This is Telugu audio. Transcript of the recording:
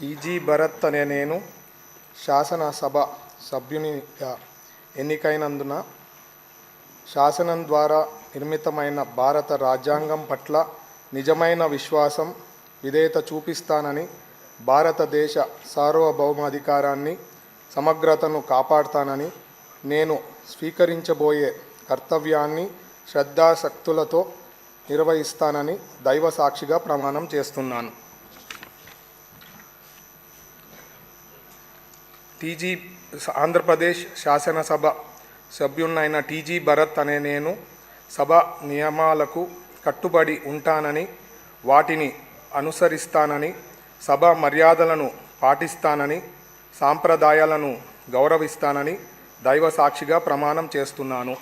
టీజీ భరత్ అనే నేను శాసనసభ సభ్యునిగా ఎన్నికైనందున శాసనం ద్వారా నిర్మితమైన భారత రాజ్యాంగం పట్ల నిజమైన విశ్వాసం, విధేయత చూపిస్తానని, భారతదేశ సార్వభౌమాధికారాన్ని, సమగ్రతను కాపాడుతానని, నేను స్వీకరించబోయే కర్తవ్యాన్ని శ్రద్ధాశక్తులతో నిర్వహిస్తానని దైవ సాక్షిగా ప్రమాణం చేస్తున్నాను. ఆంధ్రప్రదేశ్ శాసనసభ సభ్యునైన టీజీ భరత్ అనే నేను సభ నియమాలకు కట్టుబడి ఉంటానని, వాటిని అనుసరిస్తానని, సభ మర్యాదలను పాటిస్తానని, సాంప్రదాయాలను గౌరవిస్తానని దైవ సాక్షిగా ప్రమాణం చేస్తున్నాను.